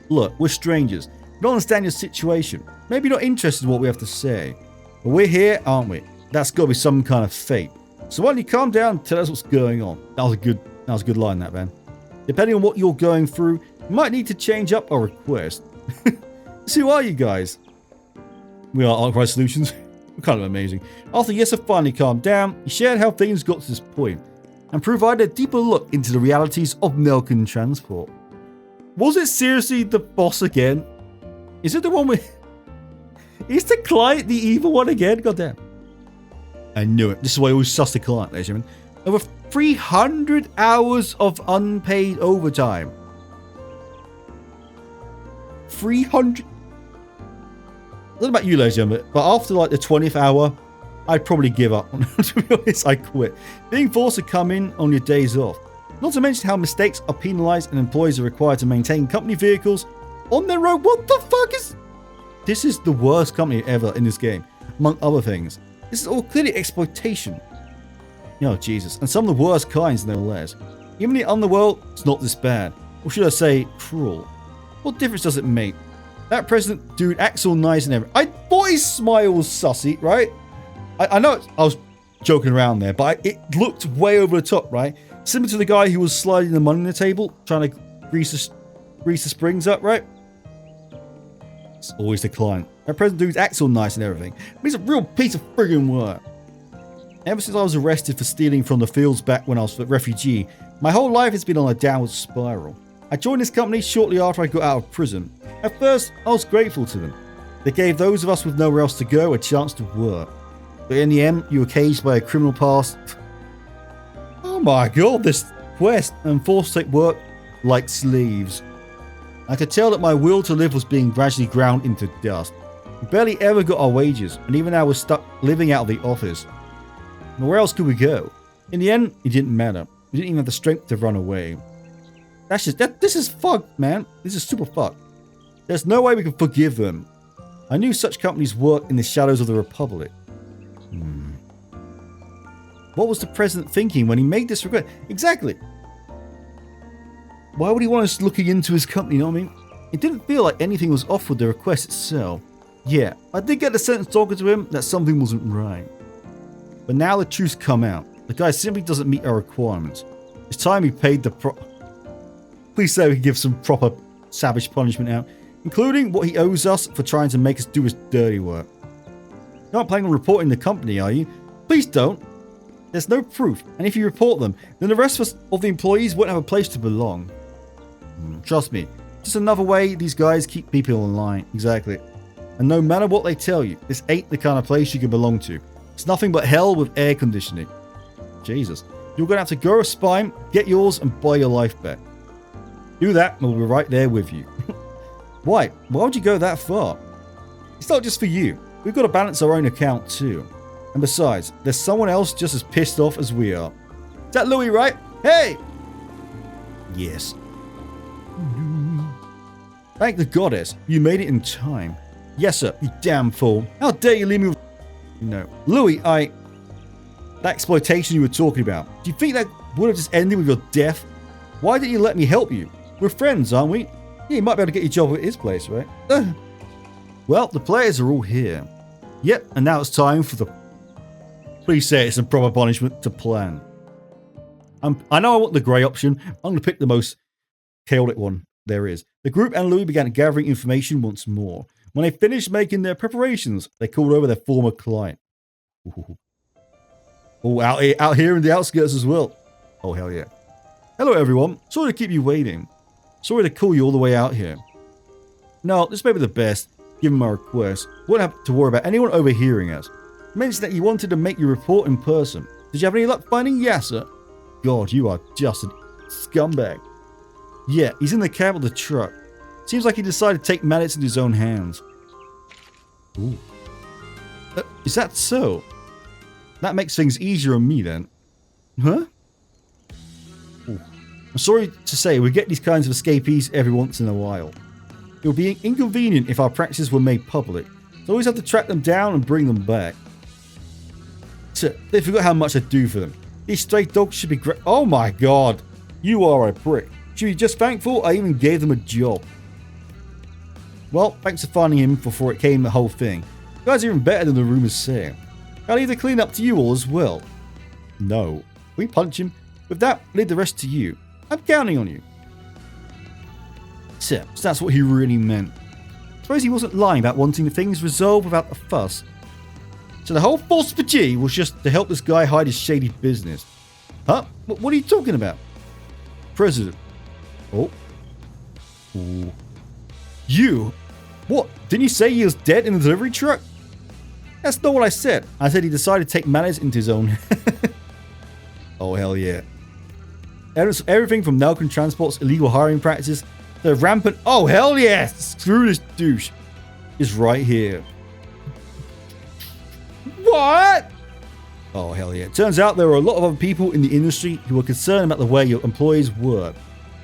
Look, we're strangers. We don't understand your situation. Maybe you're not interested in what we have to say. But we're here, aren't we? That's got to be some kind of fate. So why don't you calm down and tell us what's going on? That was a good line, that, man. Depending on what you're going through, you might need to change up our request. So who are you guys? We are Arkride Solutions. We're kind of amazing. After Yessa finally calmed down, he shared how things got to this point and provided a deeper look into the realities of milk and transport. Was it seriously the boss again? Is it the one with... Is the client the evil one again? Goddamn. I knew it. This is why I always suss the client, ladies and gentlemen. Over 300 hours of unpaid overtime. 300... I don't know about you, ladies and gentlemen, but after like the 20th hour, I'd probably give up. To be honest, I quit. Being forced to come in on your days off. Not to mention how mistakes are penalized and employees are required to maintain company vehicles on their road. What the fuck is... This is the worst company ever in this game, among other things. This is all clearly exploitation. Oh, Jesus. And some of the worst kinds, no less. Even the underworld, it's not this bad. Or should I say, cruel. What difference does it make? That president dude acts all nice and everything. I thought his smile was sussy, right? I know I was joking around there, but it looked way over the top, right? Similar to the guy who was sliding the money on the table, trying to grease the springs up, right? It's always the client. That president dude acts all nice and everything, but he's a real piece of friggin' work. Ever since I was arrested for stealing from the fields back when I was a refugee, my whole life has been on a downward spiral. I joined this company shortly after I got out of prison. At first, I was grateful to them. They gave those of us with nowhere else to go a chance to work. But in the end, you were caged by a criminal past. Oh my god, this quest, and forced to take work like slaves. I could tell that my will to live was being gradually ground into dust. We barely ever got our wages, and even now we're stuck living out of the office. And where else could we go? In the end, it didn't matter. We didn't even have the strength to run away. This is fucked, man. This is super fucked. There's no way we can forgive them. I knew such companies work in the shadows of the Republic. What was the president thinking when he made this request? Exactly. Why would he want us looking into his company, you know what I mean? It didn't feel like anything was off with the request itself. Yeah, I did get the sense talking to him that something wasn't right. But now the truth's come out. The guy simply doesn't meet our requirements. It's time he paid the Please say we can give some proper savage punishment out, including what he owes us for trying to make us do his dirty work. You aren't planning on reporting the company, are you? Please don't. There's no proof, and if you report them, then the rest of the employees won't have a place to belong. Trust me, just another way these guys keep people in line. Exactly. And no matter what they tell you, this ain't the kind of place you can belong to. It's nothing but hell with air conditioning. Jesus. You're going to have to grow a spine, get yours, and buy your life back. Do that, and we'll be right there with you. Why? Why would you go that far? It's not just for you. We've got to balance our own account too. And besides, there's someone else just as pissed off as we are. Is that Louis, right? Hey! Yes. Thank the goddess, you made it in time. Yes, sir, you damn fool. How dare you leave me with... No. Louis, That exploitation you were talking about, do you think that would have just ended with your death? Why didn't you let me help you? We're friends, aren't we? Yeah, you might be able to get your job at his place, right? Well, the players are all here. Yep, and now it's time for the... Please say it's a proper punishment to plan. I know I want the grey option. I'm going to pick the most chaotic one there is. The group and Louis began gathering information once more. When they finished making their preparations, they called over their former client. Ooh. Oh, out here in the outskirts as well. Oh, hell yeah. Hello, everyone. Sorry to keep you waiting. Sorry to call you all the way out here. No, this may be the best, given my request. Won't have to worry about anyone overhearing us. You mentioned that you wanted to make your report in person. Did you have any luck finding Yasser? God, you are just a scumbag. Yeah, he's in the cab of the truck. Seems like he decided to take matters into his own hands. Ooh. Is that so? That makes things easier on me then. Huh? Ooh. I'm sorry to say, we get these kinds of escapees every once in a while. It would be inconvenient if our practices were made public. So always have to track them down and bring them back. They forgot how much I do for them. These stray dogs should be great. Oh my god. You are a prick. Should be just thankful I even gave them a job. Well, thanks for finding him before it came the whole thing. You guys are even better than the rumors say. I'll leave the cleanup to you all as well. No. We punch him. With that, leave the rest to you. I'm counting on you. So that's what he really meant. Suppose he wasn't lying about wanting things resolved without a fuss. So the whole force for G was just to help this guy hide his shady business. Huh? What are you talking about? President. Oh. Ooh. You? What? Didn't you say he was dead in the delivery truck? That's not what I said. I said he decided to take matters into his own. Oh, hell yeah. Everything from Nelkin Transport's illegal hiring practices to rampant, oh, hell yeah, screw this douche, is right here. What? Oh, hell yeah. It turns out there are a lot of other people in the industry who are concerned about the way your employees work.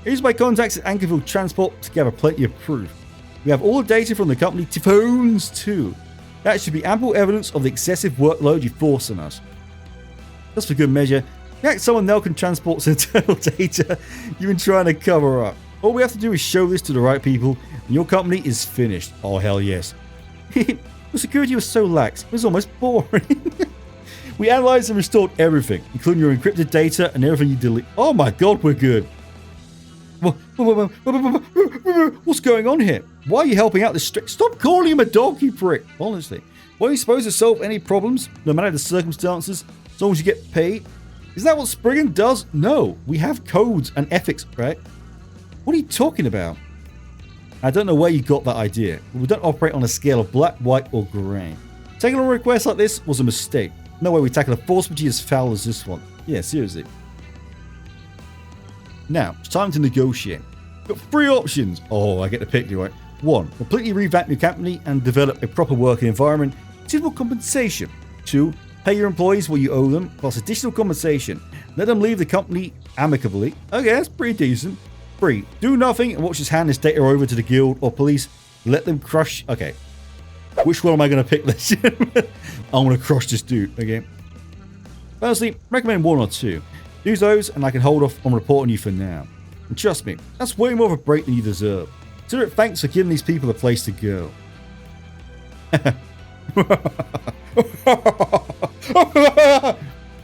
I used my contacts at Anchorville Transport to gather plenty of proof. We have all the data from the company phones too. That should be ample evidence of the excessive workload you force on us. Just for good measure, act some of Nelkin Transport's internal data you've been trying to cover up. All we have to do is show this to the right people, and your company is finished. Oh, hell yes. Your security was so lax, it was almost boring. We analyzed and restored everything, including your encrypted data and everything you delete. Oh my god, we're good. What's going on here? Why are you helping out this strict? Stop calling him a dog, you prick. Honestly. Were you supposed to solve any problems, no matter the circumstances, as long as you get paid? Isn't that what Spriggan does? No. We have codes and ethics, right? What are you talking about? I don't know where you got that idea. We don't operate on a scale of black, white, or grey. Taking on a request like this was a mistake. No way we tackle a force which is as foul as this one. Yeah, seriously. Now, it's time to negotiate. Got 3 options. Oh, I get to pick, do I? 1. Completely revamp your company and develop a proper working environment. Suitable compensation. 2. Pay your employees what you owe them, plus additional compensation. Let them leave the company amicably. Okay, that's pretty decent. 3. Do nothing and watch us hand this data over to the guild or police. Let them crush. Okay. Which one am I going to pick this? I'm going to crush this dude. Okay. Firstly, recommend 1 or 2. Use those and I can hold off on reporting you for now. And trust me, that's way more of a break than you deserve. Consider it thanks for giving these people a place to go.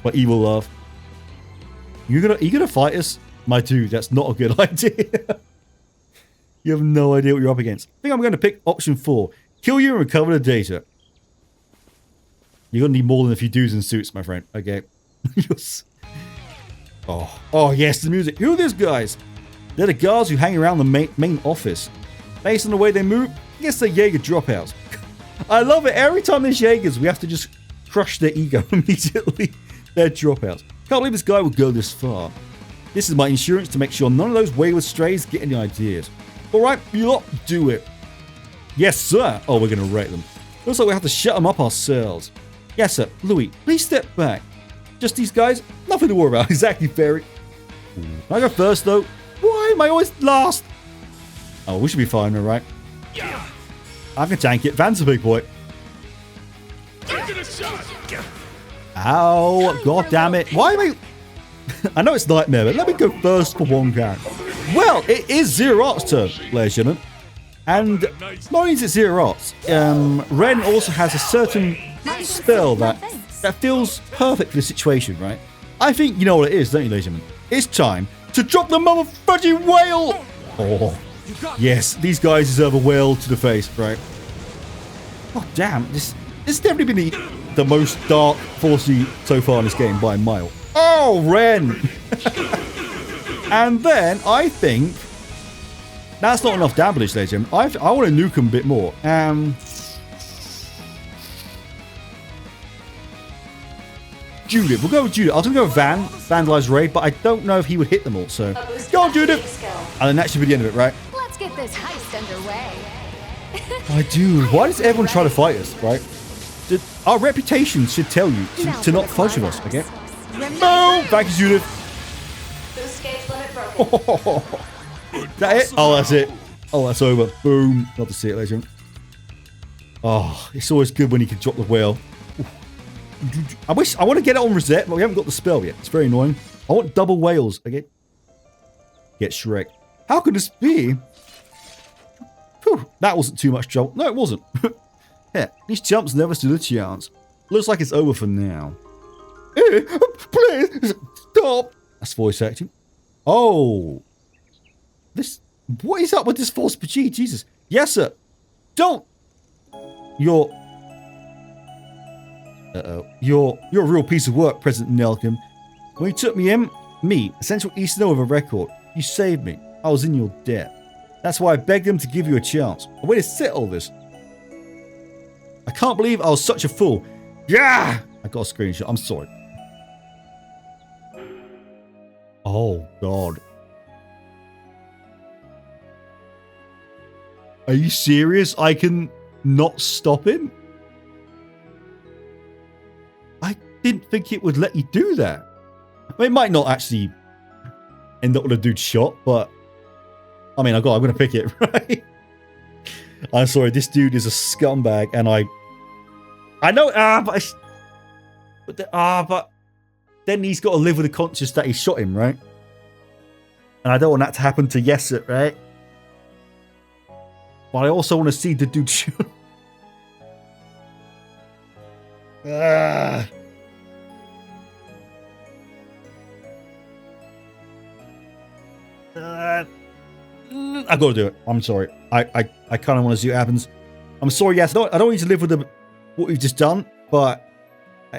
My evil laugh. You gonna fight us? My dude, that's not a good idea. You have no idea what you're up against. I think I'm going to pick option 4. Kill you and recover the data. You're going to need more than a few dudes in suits, my friend. Okay. Oh, yes, the music. Who are these guys? They're the guards who hang around the main office. Based on the way they move, I guess they're Jaeger dropouts. I love it. Every time there's Jaegers, we have to just crush their ego immediately. They're dropouts. Can't believe this guy would go this far. This is my insurance to make sure none of those wayward strays get any ideas. Alright, you lot, do it. Yes, sir. Oh, we're going to wreck them. Looks like we have to shut them up ourselves. Yes, sir. Louis, please step back. Just these guys? Nothing to worry about. Exactly, Ferry. Can I go first, though? Why am I always last? Oh, we should be fine, all right? Yeah. I can tank it. Van's a big boy. Ow. God damn it. Why am I... I know it's Nightmare, but let me go first for one character. Well, it is Zero-Art's turn, ladies and gentlemen. And not only is it Zero-Art's, Ren also has a certain spell that feels perfect for the situation, right? I think you know what it is, don't you, ladies and gentlemen? It's time to drop the motherfucking whale! Oh, yes, these guys deserve a whale to the face, right? Oh, damn. This has definitely been the most dark 4C so far in this game by a mile. Oh, Ren! And then I think that's not enough damage, ladies and gentlemen. I want to nuke him a bit more. Judith. We'll go with Judith. I was going to go with Vandalize Raid, but I don't know if he would hit them all. So, go on, Judith! And then that should be the end of it, right? Let's get this heist underway. My dude, why does everyone try to fight us, right? Our reputation should tell you to not fudge with us, okay? No! Thank you, Judith. Boost gauge limit broken. Is that it? Oh, that's it. Oh, that's over. Boom. Love to see it, legend. Oh, it's always good when you can drop the whale. I want to get it on reset, but we haven't got the spell yet. It's very annoying. I want double whales. Okay. Get Shrek. How could this be? Whew, that wasn't too much trouble. No, it wasn't. Yeah, these jumps never stood a chance. Looks like it's over for now. Please stop. That's voice acting. Oh, what is up with this false Pachee? Jesus. Yes, sir. Don't. You're a real piece of work, President Nelkin. When you took me in, a Central Easterner with a record, you saved me. I was in your debt. That's why I begged him to give you a chance. A way to settle this. I can't believe I was such a fool. Yeah! I got a screenshot. I'm sorry. Oh, God. Are you serious? I can not stop him? I didn't think it would let you do that. I mean, it might not actually end up with a dude shot, but I mean, I'm going to pick it, right? I'm sorry, this dude is a scumbag, and I know, but then he's got to live with the conscience that he shot him, right? And I don't want that to happen to Yeset, right? But I also want to see the dude shoot. I gotta do it. I'm sorry. I kind of want to see what happens. I'm sorry, yes. I don't need to live with what we've just done, but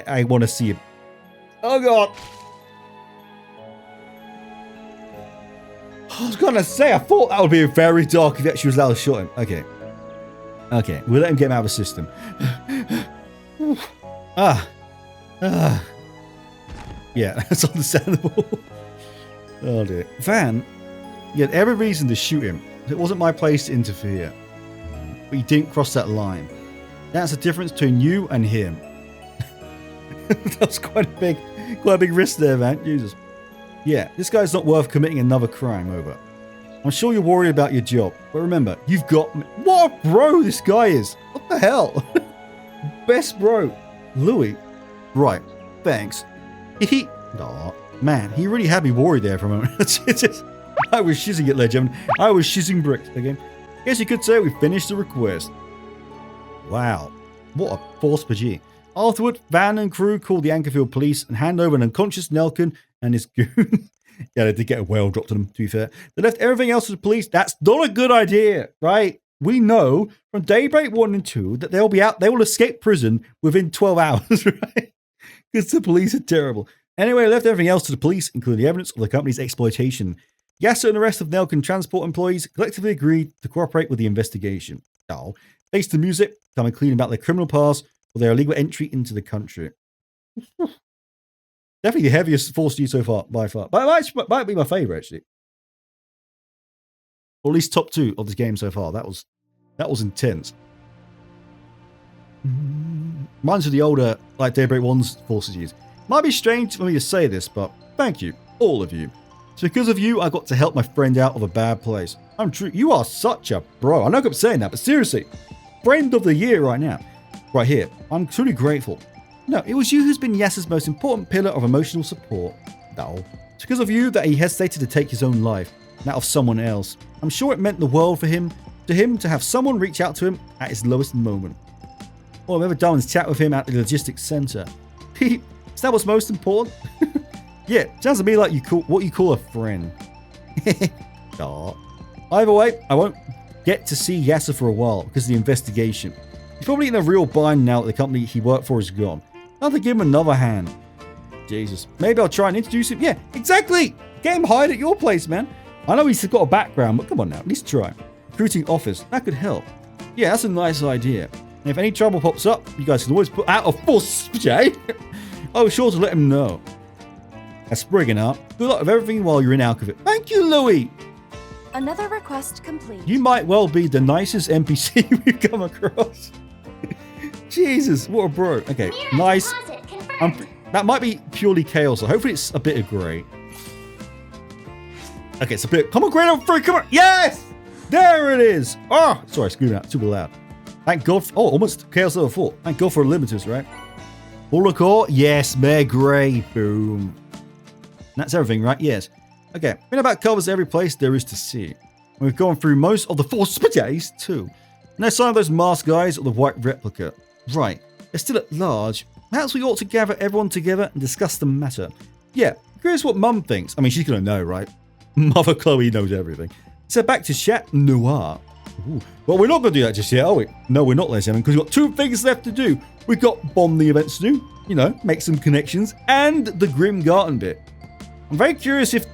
I want to see it. Oh, God. I was gonna say, I thought that would be very dark if she was allowed to shot him. Okay. Okay, we'll let him get him out of the system. Yeah, that's understandable. Oh dear. Van, you had every reason to shoot him. It wasn't my place to interfere. But you didn't cross that line. That's the difference between you and him. That was quite a big risk there, Van. Jesus. Yeah, this guy's not worth committing another crime over. I'm sure you're worried about your job, but remember, you've got me. What a bro this guy is. What the hell? Best bro. Louis. Right. Thanks. Aw, man, he really had me worried there for a moment. I was shizzing it, legend. I was shizzing bricks again. Guess you could say we finished the request. Wow. What a force Pachee. Afterward, Van and crew called the Anchorville police and hand over an unconscious Nelkin and his goon. Yeah, they did get a whale dropped on them, to be fair. They left everything else to the police. That's not a good idea, right? We know from Daybreak 1 and 2 that they'll be out, they will escape prison within 12 hours, right? Because the police are terrible. Anyway, they left everything else to the police, including the evidence of the company's exploitation. Yasser and the rest of Nelkin transport employees collectively agreed to cooperate with the investigation. Oh, thanks to music, coming clean about their criminal past or their illegal entry into the country. Definitely the heaviest force used so far, by far. But it might be my favourite, actually. Or at least top 2 of this game so far. That was intense. Reminds me of the older, like Daybreak 1's forces used. Might be strange for me to say this, but thank you, all of you. It's because of you I got to help my friend out of a bad place. I'm true. You are such a bro. I know I keep saying that, but seriously, friend of the year right now. Right here. I'm truly grateful. No, it was you who's been Yasser's most important pillar of emotional support. No. It's because of you that he hesitated to take his own life, that of someone else. I'm sure it meant the world for him, to have someone reach out to him at his lowest moment. All I've ever done is chat with him at the logistics center. Is that what's most important? Yeah, sounds to me like what you call a friend. Either way, I won't get to see Yasser for a while because of the investigation. He's probably in a real bind now that the company he worked for is gone. I'll have to give him another hand. Jesus. Maybe I'll try and introduce him. Yeah, exactly. Get him hired at your place, man. I know he's got a background, but come on now. At least try. Recruiting office. That could help. Yeah, that's a nice idea. And if any trouble pops up, you guys can always put out a force, Jay. I was sure to let him know. That's Spriggan up. Good luck with everything while you're in Alcheville. Thank you, Louis. Another request complete. You might well be the nicest NPC we've come across. Jesus, what a bro. Okay, nice. That might be purely chaos, so hopefully it's a bit of grey. Okay, it's a bit. Come on, grey level 3, come on. Yes! There it is. Oh, sorry, screwed out. Super loud. Thank God. Oh, almost chaos level 4. Thank God for limiters, right? Holocaust? Yes, Mayor Grey. Boom. That's everything, right? Yes. Okay, been about covers every place there is to see. And we've gone through most of the 4 Vestiges too. No sign of those masked guys or the white replica. Right, they're still at large. Perhaps we ought to gather everyone together and discuss the matter. Yeah, curious what Mum thinks. I mean, she's gonna know, right? Mother Chloe knows everything. So back to Chat Noir. Ooh. Well, we're not gonna do that just yet, are we? No, we're not, ladies and gentlemen, because we've got 2 things left to do. We've got bomb the events to do, you know, make some connections, and the Grim Garden bit. I'm very curious if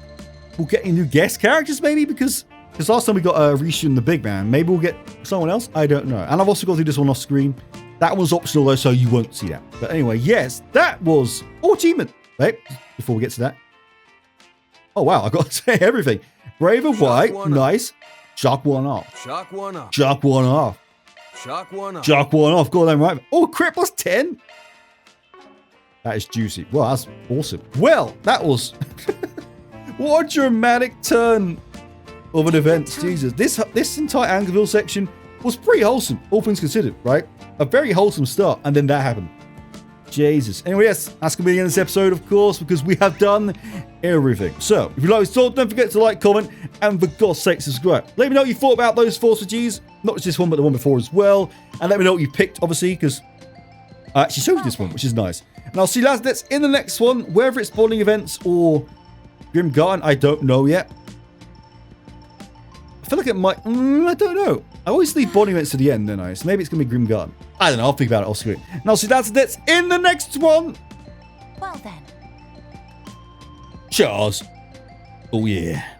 we'll get any new guest characters, maybe, because last time we got Risha and the Big Man. Maybe we'll get someone else. I don't know. And I've also got to do this one off screen. That was optional, though, so you won't see that. But anyway, yes, that was... Oh, achievement. Wait, before we get to that. Oh, wow, I've got to say everything. Brave and White, nice. Shock one off. Shock one up. Shock one off. Shock one up. Shock one off. Got them right. Oh, crit plus 10. That is juicy. Well, that's awesome. Well, that was... What a dramatic turn of an event. Jesus. This entire Anchorville section was pretty wholesome, all things considered, right? A very wholesome start, and then that happened. Jesus. Anyway, yes, that's going to be the end of this episode, of course, because we have done everything. So, if you like this talk, don't forget to like, comment, and for God's sake, subscribe. Let me know what you thought about those 4 G's, not just this one, but the one before as well. And let me know what you picked, obviously, because I actually showed you this one, which is nice. And I'll see you lads in the next one, whether it's bowling events or Grim Garden, I don't know yet. I feel like it might... I don't know. I always leave bowling events to the end, don't I? So maybe it's going to be Grim Garden. I don't know. I'll think about it off screen. And I'll see you lads in the next one. Well then. Cheers. Oh, yeah.